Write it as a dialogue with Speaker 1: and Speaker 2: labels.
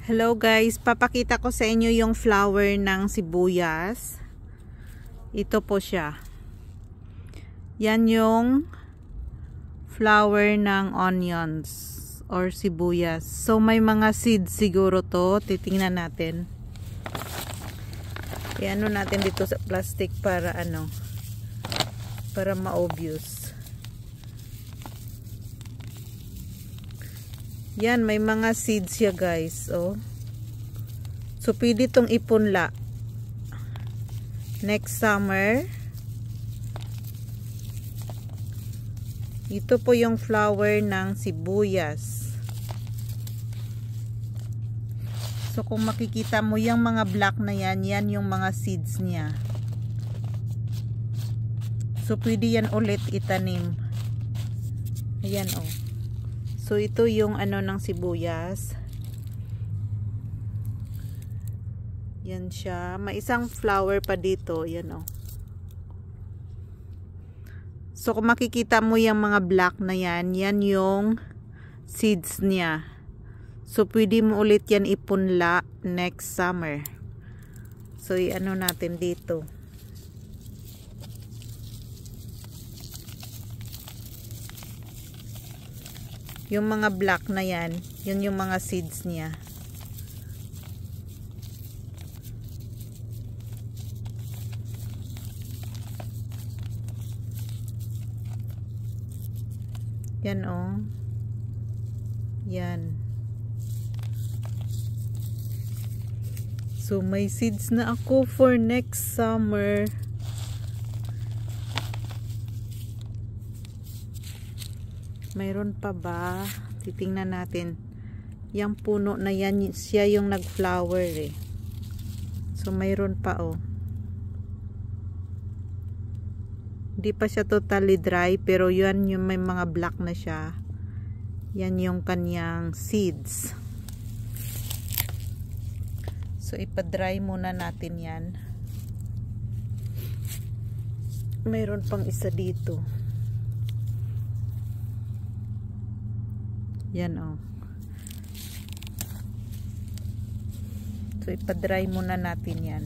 Speaker 1: Hello guys, papakita ko sa inyo yung flower ng sibuyas. Ito po siya. Yan yung flower ng onions or sibuyas. So may mga seeds siguro to. Titingnan natin. Iano natin dito sa plastic para para ma-obvious. Yan, may mga seeds siya guys, oh. So, pwede itong ipunla. Next summer. Ito po yung flower ng sibuyas. So, kung makikita mo yung mga black na yan, yan yung mga seeds niya. So, pwede yan ulit itanim. Ayan, oh. So, ito yung ng sibuyas. Yan siya. May isang flower pa dito. Yan, oh. So, kung makikita mo yung mga black na yan, yan yung seeds niya. So, pwede mo ulit yan ipunla next summer. So, natin dito. Yung mga black na yan, yun yung mga seeds niya. Yan, oh. Yan. So, may seeds na ako for next summer. Mayroon pa ba? Titingnan natin. Yang puno na yan, siya yung nag-flower eh. So, mayroon pa, oh. Hindi pa siya totally dry, pero yan yung may mga black na siya. Yan yung kanyang seeds. So, ipa-dry muna natin yan. Mayroon pang isa dito. Yan, oh. So, ipa-dry muna natin yan.